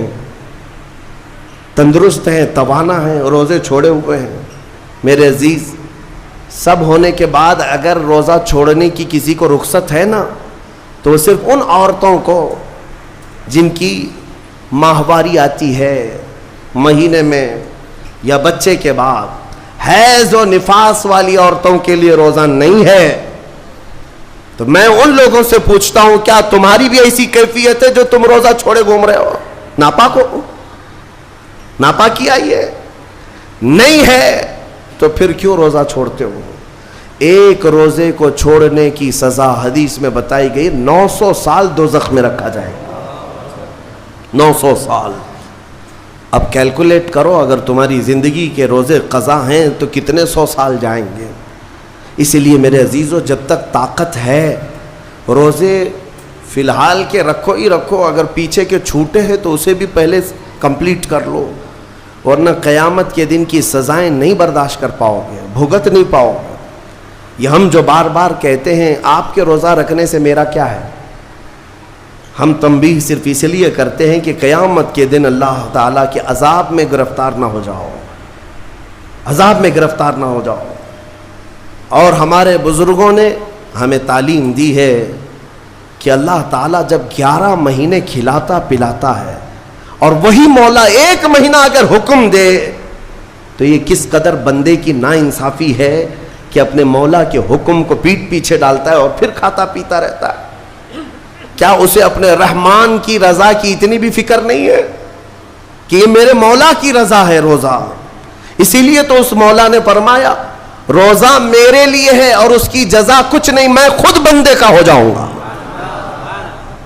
تندرست ہیں، توانا ہیں، روزے چھوڑے ہوئے ہیں۔ میرے عزیز، سب ہونے کے بعد اگر روزہ چھوڑنے کی کسی کو رخصت ہے نا تو وہ صرف ان عورتوں کو جن کی ماہواری آتی ہے مہینے میں یا بچے کے بعد، حیض و نفاس والی عورتوں کے لیے روزہ نہیں ہے۔ تو میں ان لوگوں سے پوچھتا ہوں کیا تمہاری بھی ایسی کیفیت ہے جو تم روزہ چھوڑے گھوم رہے ہو؟ ناپاک ہو؟ ناپاکی آئی ہے؟ نہیں ہے تو پھر کیوں روزہ چھوڑتے ہو؟ ایک روزے کو چھوڑنے کی سزا حدیث میں بتائی گئی 900 سال دوزخ میں رکھا جائے گا. 900 سال. اب کیلکولیٹ کرو، اگر تمہاری زندگی کے روزے قضا ہیں تو کتنے 100 سال جائیں گے. اسی لیے میرے عزیزو، جب تک طاقت ہے روزے فی الحال کے رکھو ہی رکھو. اگر پیچھے کے چھوٹے ہیں تو اسے بھی پہلے کمپلیٹ کر لو، ورنہ قیامت کے دن کی سزائیں نہیں برداشت کر پاؤ گے، بھگت نہیں پاؤ گے. یہ ہم جو بار بار کہتے ہیں آپ کے روزہ رکھنے سے میرا کیا ہے، ہم تنبیہ صرف اس لیے کرتے ہیں کہ قیامت کے دن اللہ تعالیٰ کے عذاب میں گرفتار نہ ہو جاؤ، عذاب میں گرفتار نہ ہو جاؤ. اور ہمارے بزرگوں نے ہمیں تعلیم دی ہے کہ اللہ تعالیٰ جب 11 مہینے کھلاتا پلاتا ہے اور وہی مولا 1 مہینہ اگر حکم دے تو یہ کس قدر بندے کی ناانصافی ہے کہ اپنے مولا کے حکم کو پیٹ پیچھے ڈالتا ہے اور پھر کھاتا پیتا رہتا ہے. کیا اسے اپنے رحمان کی رضا کی اتنی بھی فکر نہیں ہے کہ یہ میرے مولا کی رضا ہے روزہ؟ اسی لیے تو اس مولا نے فرمایا روزہ میرے لیے ہے اور اس کی جزا کچھ نہیں، میں خود بندے کا ہو جاؤں گا.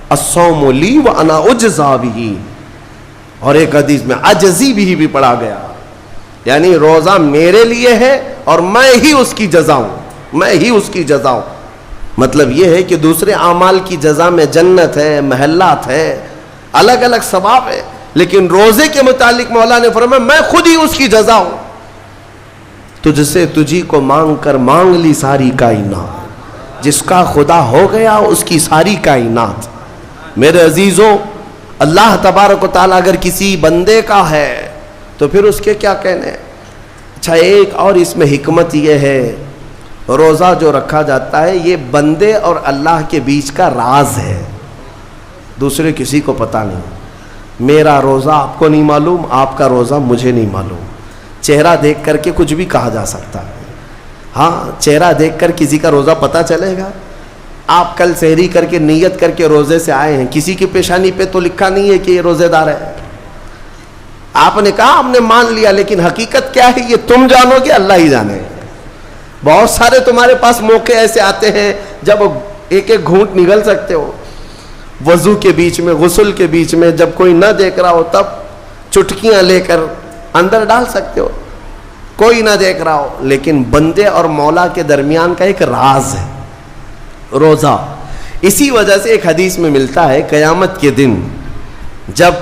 الصوم لی وانا اجزا بہ. اور ایک حدیث میں عجزی بھی پڑھا گیا، یعنی روزہ میرے لیے ہے اور میں ہی اس کی جزا ہوں، میں ہی اس کی جزا ہوں. مطلب یہ ہے کہ دوسرے اعمال کی جزا میں جنت ہے، محلات ہے، الگ الگ ثواب ہے، لیکن روزے کے متعلق مولا نے فرمایا میں خود ہی اس کی جزا ہوں. تجھ سے تجھی کو مانگ کر مانگ لی ساری کائنات، جس کا خدا ہو گیا اس کی ساری کائنات. میرے عزیزوں، اللہ تبارک و تعالیٰ اگر کسی بندے کا ہے تو پھر اس کے کیا کہنے. اچھا، ایک اور اس میں حکمت یہ ہے، روزہ جو رکھا جاتا ہے یہ بندے اور اللہ کے بیچ کا راز ہے، دوسرے کسی کو پتہ نہیں. میرا روزہ آپ کو نہیں معلوم، آپ کا روزہ مجھے نہیں معلوم. چہرہ دیکھ کر کے کچھ بھی کہا جا سکتا ہے. ہاں، چہرہ دیکھ کر کسی کا روزہ پتہ چلے گا. آپ کل سحری کر کے نیت کر کے روزے سے آئے ہیں، کسی کی پیشانی پہ تو لکھا نہیں ہے کہ یہ روزے دار ہے. آپ نے کہا ہم نے مان لیا، لیکن حقیقت کیا ہے یہ تم جانو گے، اللہ ہی جانے. بہت سارے تمہارے پاس موقع ایسے آتے ہیں جب ایک ایک گھونٹ نگل سکتے ہو، وضو کے بیچ میں، غسل کے بیچ میں، جب کوئی نہ دیکھ رہا ہو تب چٹکیاں لے کر اندر ڈال سکتے ہو، کوئی نہ دیکھ رہا ہو. لیکن بندے اور مولا کے درمیان کا ایک راز ہے روزہ. اسی وجہ سے ایک حدیث میں ملتا ہے قیامت کے دن جب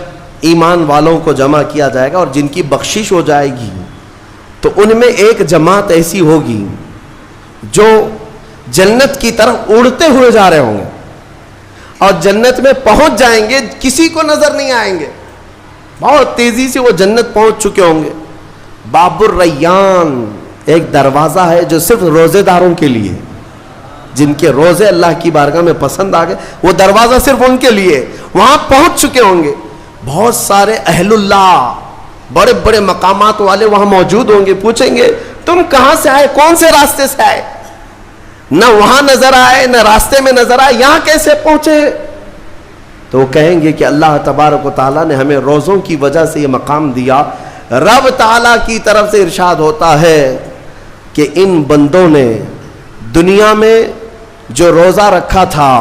ایمان والوں کو جمع کیا جائے گا اور جن کی بخشش ہو جائے گی تو ان میں ایک جماعت ایسی ہوگی جو جنت کی طرف اڑتے ہوئے جا رہے ہوں گے اور جنت میں پہنچ جائیں گے، کسی کو نظر نہیں آئیں گے، بہت تیزی سے وہ جنت پہنچ چکے ہوں گے. باب الریان ایک دروازہ ہے جو صرف روزے داروں کے لیے، جن کے روزے اللہ کی بارگاہ میں پسند آ گئے، وہ دروازہ صرف ان کے لیے. وہاں پہنچ چکے ہوں گے، بہت سارے اہل اللہ، بڑے بڑے مقامات والے وہاں موجود ہوں گے. پوچھیں گے تم کہاں سے آئے، کون سے راستے سے آئے؟ نہ وہاں نظر آئے نہ راستے میں نظر آئے، یہاں کیسے پہنچے؟ تو وہ کہیں گے کہ اللہ تبارک و تعالیٰ نے ہمیں روزوں کی وجہ سے یہ مقام دیا. رب تعالیٰ کی طرف سے ارشاد ہوتا ہے کہ ان بندوں نے دنیا میں جو روزہ رکھا تھا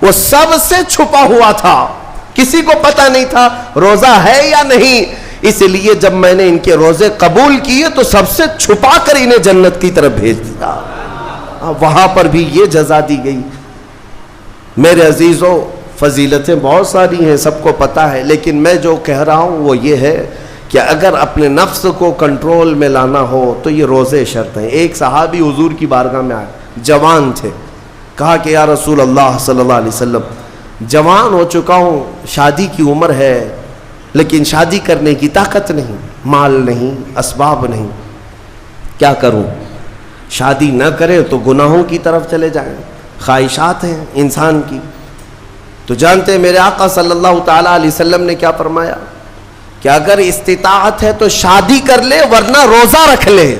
وہ سب سے چھپا ہوا تھا، کسی کو پتہ نہیں تھا روزہ ہے یا نہیں. اس لیے جب میں نے ان کے روزے قبول کیے تو سب سے چھپا کر انہیں جنت کی طرف بھیج دیا. وہاں پر بھی یہ جزا دی گئی. میرے عزیزوں، فضیلتیں بہت ساری ہیں، سب کو پتہ ہے، لیکن میں جو کہہ رہا ہوں وہ یہ ہے کہ اگر اپنے نفس کو کنٹرول میں لانا ہو تو یہ روزے شرط ہیں. ایک صحابی حضور کی بارگاہ میں آئے، جوان تھے، کہا کہ یا رسول اللہ صلی اللہ علیہ وسلم جوان ہو چکا ہوں، شادی کی عمر ہے لیکن شادی کرنے کی طاقت نہیں، مال نہیں، اسباب نہیں، کیا کروں؟ شادی نہ کرے تو گناہوں کی طرف چلے جائیں، خواہشات ہیں انسان کی. تو جانتے ہیں میرے آقا صلی اللہ تعالیٰ علیہ وسلم نے کیا فرمایا کہ اگر استطاعت ہے تو شادی کر لے ورنہ روزہ رکھ لے.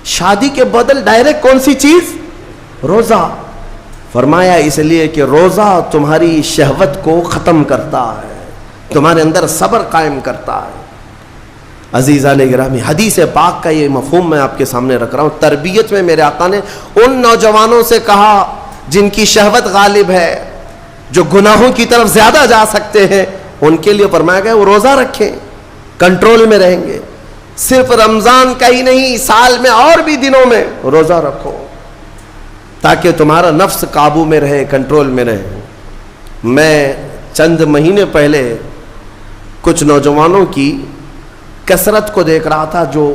شادی کے بدل ڈائریکٹ کون سی چیز؟ روزہ. فرمایا اس لیے کہ روزہ تمہاری شہوت کو ختم کرتا ہے، تمہارے اندر صبر قائم کرتا ہے. عزیزان گرامی، حدیث پاک کا یہ مفہوم میں آپ کے سامنے رکھ رہا ہوں۔ تربیت میں میرے آقا نے ان نوجوانوں سے کہا جن کی شہوت غالب ہے، جو گناہوں کی طرف زیادہ جا سکتے ہیں، ان کے لیے فرمایا گیا وہ روزہ رکھیں، کنٹرول میں رہیں گے۔ صرف رمضان کا ہی نہیں، سال میں اور بھی دنوں میں روزہ رکھو تاکہ تمہارا نفس قابو میں رہے، کنٹرول میں رہے۔ میں چند مہینے پہلے کچھ نوجوانوں کی کثرت کو دیکھ رہا تھا جو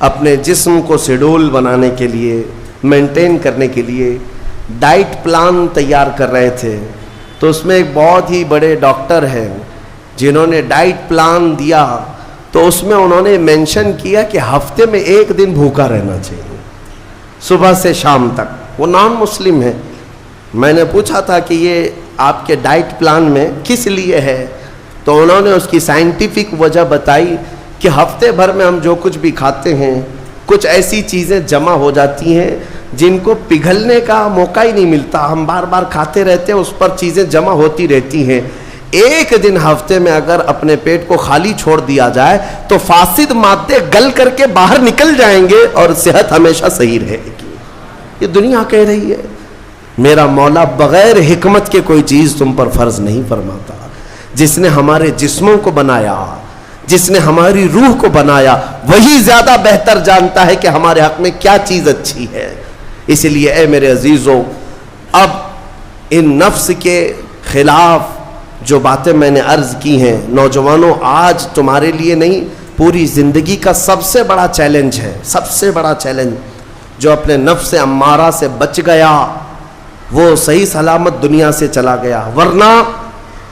اپنے جسم کو شیڈول بنانے کے لیے، مینٹین کرنے کے لیے ڈائٹ پلان تیار کر رہے تھے۔ تو اس میں ایک بہت ہی بڑے ڈاکٹر ہیں جنہوں نے ڈائٹ پلان دیا، تو اس میں انہوں نے مینشن کیا کہ ہفتے میں ایک دن بھوکا رہنا چاہیے، صبح سے شام تک۔ وہ نان مسلم ہے۔ میں نے پوچھا تھا کہ یہ آپ کے ڈائٹ پلان میں کس لیے ہے، تو انہوں نے اس کی سائنٹیفک وجہ بتائی کہ ہفتے بھر میں ہم جو کچھ بھی کھاتے ہیں، کچھ ایسی چیزیں جمع ہو جاتی ہیں جن کو پگھلنے کا موقع ہی نہیں ملتا، ہم بار بار کھاتے رہتے ہیں، اس پر چیزیں جمع ہوتی رہتی ہیں۔ ایک دن ہفتے میں اگر اپنے پیٹ کو خالی چھوڑ دیا جائے تو فاسد مادے گل کر کے باہر نکل جائیں گے اور صحت ہمیشہ صحیح رہے گی۔ یہ دنیا کہہ رہی ہے۔ میرا مولا بغیر حکمت کے کوئی چیز تم پر فرض نہیں فرماتا۔ جس نے ہمارے جسموں کو بنایا، جس نے ہماری روح کو بنایا، وہی زیادہ بہتر جانتا ہے کہ ہمارے حق میں کیا چیز اچھی ہے۔ اس لیے اے میرے عزیزوں، اب ان نفس کے خلاف جو باتیں میں نے عرض کی ہیں، نوجوانوں، آج تمہارے لیے نہیں، پوری زندگی کا سب سے بڑا چیلنج ہے، سب سے بڑا چیلنج۔ جو اپنے نفس امارہ سے بچ گیا وہ صحیح سلامت دنیا سے چلا گیا، ورنہ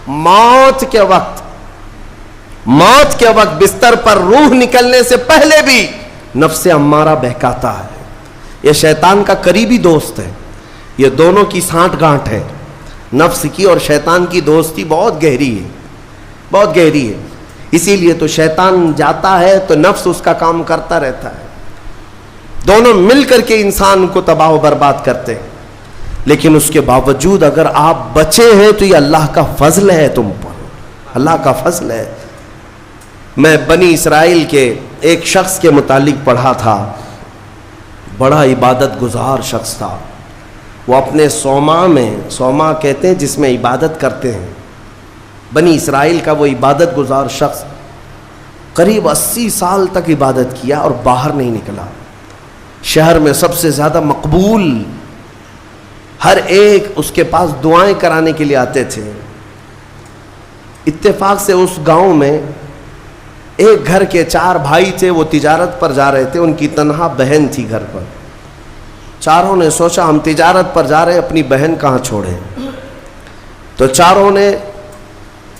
موت کے وقت بستر پر روح نکلنے سے پہلے بھی نفس امارہ بہکاتا ہے۔ یہ شیطان کا قریبی دوست ہے، یہ دونوں کی سانٹھ گانٹھ ہے۔ نفس کی اور شیطان کی دوستی بہت گہری ہے، بہت گہری ہے۔ اسی لیے تو شیطان جاتا ہے تو نفس اس کا کام کرتا رہتا ہے، دونوں مل کر کے انسان کو تباہ و برباد کرتے ہیں۔ لیکن اس کے باوجود اگر آپ بچے ہیں تو یہ اللہ کا فضل ہے تم پر، اللہ کا فضل ہے۔ میں بنی اسرائیل کے ایک شخص کے متعلق پڑھا تھا، بڑا عبادت گزار شخص تھا۔ وہ اپنے صومعہ کہتے ہیں جس میں عبادت کرتے ہیں، بنی اسرائیل کا وہ عبادت گزار شخص قریب 80 سال تک عبادت کیا اور باہر نہیں نکلا۔ شہر میں سب سے زیادہ مقبول، ہر ایک اس کے پاس دعائیں کرانے کے لیے آتے تھے۔ اتفاق سے اس گاؤں میں ایک گھر کے 4 بھائی تھے، وہ تجارت پر جا رہے تھے، ان کی تنہا بہن تھی گھر پر۔ چاروں نے سوچا ہم تجارت پر جا رہے ہیں، اپنی بہن کہاں چھوڑیں؟ تو چاروں نے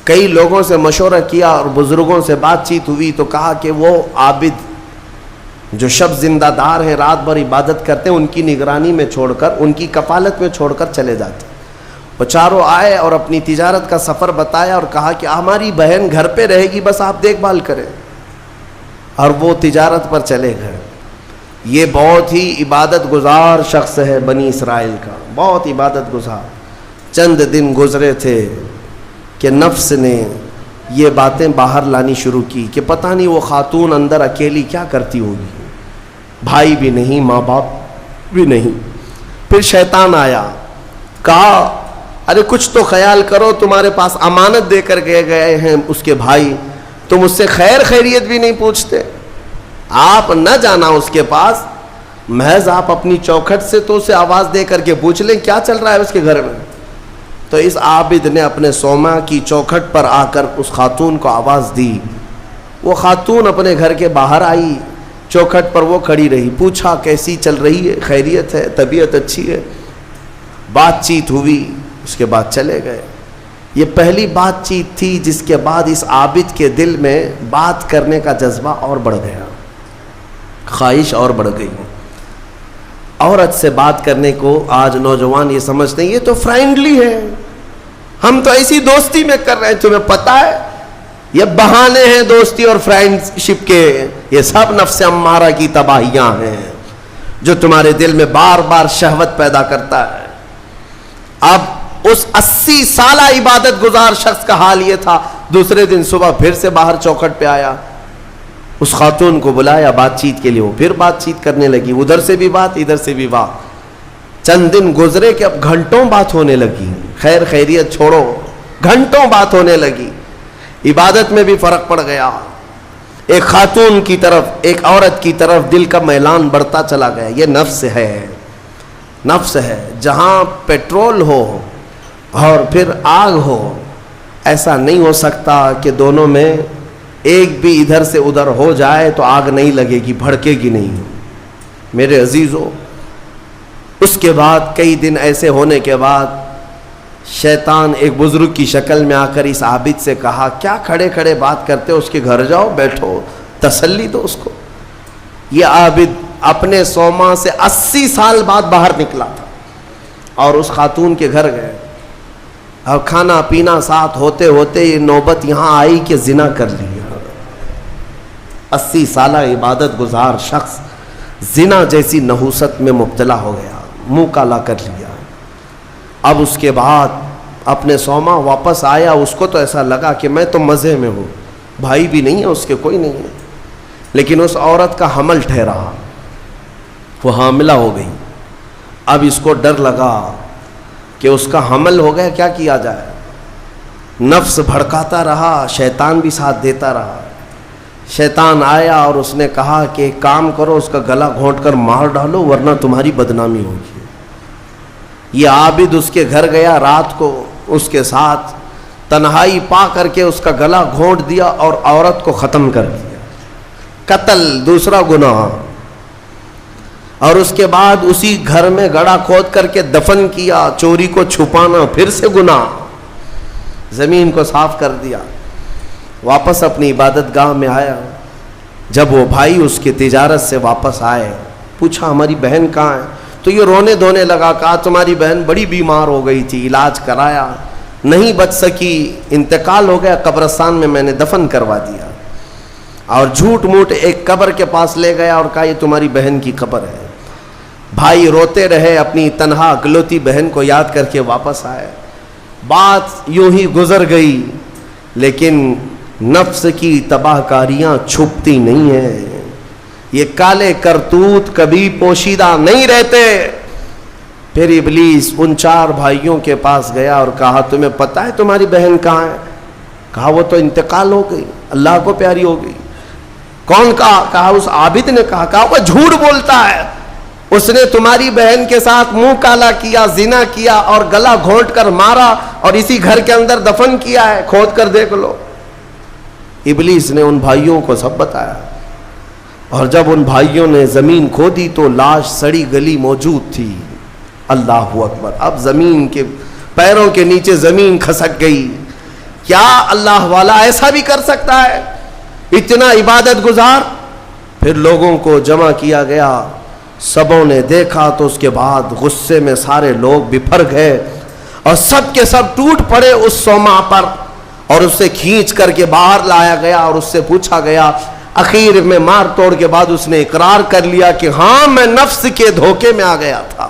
کئی لوگوں سے مشورہ کیا اور بزرگوں سے بات چیت ہوئی تو کہا کہ وہ عابد جو شب زندہ دار ہیں، رات بھر عبادت کرتے ہیں، ان کی نگرانی میں چھوڑ کر، ان کی کفالت میں چھوڑ کر چلے جاتے۔ وہ چاروں آئے اور اپنی تجارت کا سفر بتایا اور کہا کہ ہماری بہن گھر پہ رہے گی، بس آپ دیکھ بھال کریں، اور وہ تجارت پر چلے گئے۔ یہ بہت ہی عبادت گزار شخص ہے بنی اسرائیل کا، بہت عبادت گزار۔ چند دن گزرے تھے کہ نفس نے یہ باتیں باہر لانی شروع کی کہ پتہ نہیں وہ خاتون اندر اکیلی کیا کرتی ہوگی، بھائی بھی نہیں، ماں باپ بھی نہیں۔ پھر شیطان آیا، کہا ارے کچھ تو خیال کرو، تمہارے پاس امانت دے کر گئے ہیں اس کے بھائی، تم اس سے خیر خیریت بھی نہیں پوچھتے۔ آپ نہ جانا اس کے پاس، محض آپ اپنی چوکھٹ سے تو اسے آواز دے کر کے پوچھ لیں کیا چل رہا ہے اس کے گھر میں۔ تو اس عابد نے اپنے صومعہ کی چوکھٹ پر آ کر اس خاتون کو آواز دی۔ وہ خاتون اپنے گھر کے باہر آئی، چوکھٹ پر وہ کھڑی رہی، پوچھا کیسی چل رہی ہے، خیریت ہے، طبیعت اچھی ہے، بات چیت ہوئی، اس کے بعد چلے گئے۔ یہ پہلی بات چیت تھی جس کے بعد اس عابد کے دل میں بات کرنے کا جذبہ اور بڑھ گیا، خواہش اور بڑھ گئی۔ عورت سے بات کرنے کو آج نوجوان یہ سمجھتے ہیں یہ تو فرینڈلی ہے، ہم تو ایسی دوستی میں کر رہے ہیں، تمہیں پتہ ہے یہ بہانے ہیں دوستی اور فرینڈ شپ کے، یہ سب نفس امارہ کی تباہیاں ہیں جو تمہارے دل میں بار بار شہوت پیدا کرتا ہے۔ اب اس 80 سالہ عبادت گزار شخص کا حال یہ تھا، دوسرے دن صبح پھر سے باہر چوکھٹ پہ آیا، اس خاتون کو بلایا بات چیت کے لیے، وہ پھر بات چیت کرنے لگی، ادھر سے بھی بات ادھر سے بھی بات. چند دن گزرے کہ اب گھنٹوں بات ہونے لگی، خیر خیریت چھوڑو، گھنٹوں بات ہونے لگی. عبادت میں بھی فرق پڑ گیا. ایک خاتون کی طرف، ایک عورت کی طرف دل کا میلان بڑھتا چلا گیا. یہ نفس ہے، نفس ہے. جہاں پیٹرول ہو اور پھر آگ ہو، ایسا نہیں ہو سکتا کہ دونوں میں ایک بھی ادھر سے ادھر ہو جائے تو آگ نہیں لگے گی، بھڑکے گی نہیں. میرے عزیزو، اس کے بعد کئی دن ایسے ہونے کے بعد شیطان ایک بزرگ کی شکل میں آ کر اس عابد سے کہا، کیا کھڑے کھڑے بات کرتے ہو، اس کے گھر جاؤ، بیٹھو، تسلی دو اس کو. یہ عابد اپنے سوما سے 80 سال بعد باہر نکلا تھا اور اس خاتون کے گھر گئے. اور کھانا پینا ساتھ ہوتے ہوتے یہ نوبت یہاں آئی کہ زنا کر لیا. 80 سالہ عبادت گزار شخص زنا جیسی نحوست میں مبتلا ہو گیا، منہ کالا کر لیا. اب اس کے بعد اپنے سوما واپس آیا. اس کو تو ایسا لگا کہ میں تو مزے میں ہوں، بھائی بھی نہیں ہے اس کے، کوئی نہیں ہے. لیکن اس عورت کا حمل ٹھہرا، وہ حاملہ ہو گئی. اب اس کو ڈر لگا کہ اس کا حمل ہو گیا، کیا کیا جائے. نفس بھڑکاتا رہا، شیطان بھی ساتھ دیتا رہا. شیطان آیا اور اس نے کہا کہ ایک کام کرو، اس کا گلا گھونٹ کر مار ڈالو ورنہ تمہاری بدنامی ہوگی. یہ عابد اس کے گھر گیا، رات کو اس کے ساتھ تنہائی پا کر کے اس کا گلا گھونٹ دیا اور عورت کو ختم کر دیا. قتل دوسرا گناہ. اور اس کے بعد اسی گھر میں گڑھا کھود کر کے دفن کیا. چوری کو چھپانا پھر سے گناہ. زمین کو صاف کر دیا. واپس اپنی عبادت گاہ میں آیا. جب وہ بھائی اس کی تجارت سے واپس آئے، پوچھا ہماری بہن کہاں ہے، تو یہ رونے دھونے لگا. کہا تمہاری بہن بڑی بیمار ہو گئی تھی، علاج کرایا، نہیں بچ سکی، انتقال ہو گیا، قبرستان میں میں نے دفن کروا دیا. اور جھوٹ موٹ ایک قبر کے پاس لے گیا اور کہا یہ تمہاری بہن کی قبر ہے. بھائی روتے رہے، اپنی تنہا اکلوتی بہن کو یاد کر کے واپس آئے. بات یوں ہی گزر گئی، لیکن نفس کی تباہ کاریاں چھپتی نہیں ہیں. یہ کالے کرتوت کبھی پوشیدہ نہیں رہتے. پھر ابلیس ان 4 بھائیوں کے پاس گیا اور کہا تمہیں پتہ ہے تمہاری بہن کہاں ہے؟ کہا وہ تو انتقال ہو گئی، اللہ کو پیاری ہو گئی. کون کہا؟ کہا اس عابد نے کہا. کہا وہ جھوٹ بولتا ہے، اس نے تمہاری بہن کے ساتھ منہ کالا کیا، زنا کیا اور گلا گھونٹ کر مارا اور اسی گھر کے اندر دفن کیا ہے، کھود کر دیکھ لو. ابلیس نے ان بھائیوں کو سب بتایا. اور جب ان بھائیوں نے زمین کھودی تو لاش سڑی گلی موجود تھی. اللہ اکبر. اب زمین کے پیروں کے نیچے زمین کھسک گئی. کیا اللہ والا ایسا بھی کر سکتا ہے؟ اتنا عبادت گزار. پھر لوگوں کو جمع کیا گیا، سبوں نے دیکھا تو اس کے بعد غصے میں سارے لوگ بفر گئے اور سب کے سب ٹوٹ پڑے اس سوما پر اور اسے کھینچ کر کے باہر لایا گیا اور اس سے پوچھا گیا. اخیر میں مار توڑ کے بعد اس نے اقرار کر لیا کہ ہاں میں نفس کے دھوکے میں آ گیا تھا،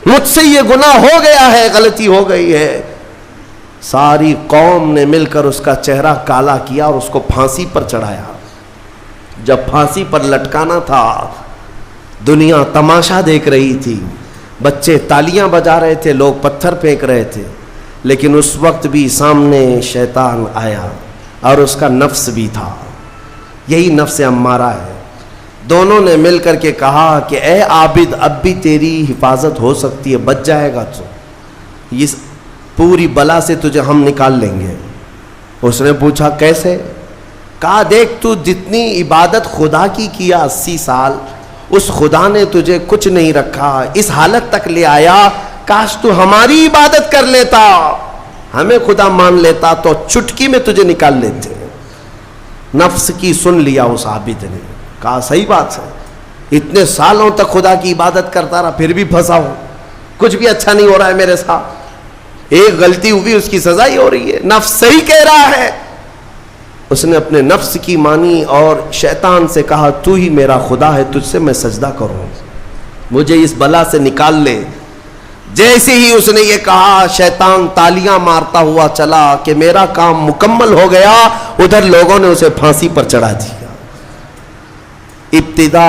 مجھ سے یہ گناہ ہو گیا ہے، غلطی ہو گئی ہے. ساری قوم نے مل کر اس کا چہرہ کالا کیا اور اس کو پھانسی پر چڑھایا. جب پھانسی پر لٹکانا تھا دنیا تماشا دیکھ رہی تھی، بچے تالیاں بجا رہے تھے، لوگ پتھر پھینک رہے تھے. لیکن اس وقت بھی سامنے شیطان آیا اور اس کا نفس بھی تھا. یہی نفس امارہ ہے. دونوں نے مل کر کے کہا کہ اے عابد اب بھی تیری حفاظت ہو سکتی ہے، بچ جائے گا تو اس پوری بلا سے تجھے ہم نکال لیں گے. اس نے پوچھا کیسے؟ کہا دیکھ تو جتنی عبادت خدا کی کیا 80 سال، اس خدا نے تجھے کچھ نہیں رکھا، اس حالت تک لے آیا. کاش تو ہماری عبادت کر لیتا، ہمیں خدا مان لیتا تو چٹکی میں تجھے نکال لیتے. نفس کی سن لیا اس عابد نے. کہا صحیح بات ہے، اتنے سالوں تک خدا کی عبادت کرتا رہا پھر بھی پھنسا ہوں، کچھ بھی اچھا نہیں ہو رہا ہے میرے ساتھ. ایک غلطی ہوئی اس کی سزا ہی ہو رہی ہے. نفس صحیح کہہ رہا ہے. اس نے اپنے نفس کی مانی اور شیطان سے کہا تو ہی میرا خدا ہے، تجھ سے میں سجدہ کروں، مجھے اس بلا سے نکال لے. جیسے ہی اس نے یہ کہا شیطان تالیاں مارتا ہوا چلا کہ میرا کام مکمل ہو گیا. ادھر لوگوں نے اسے پھانسی پر چڑھا دیا. ابتدا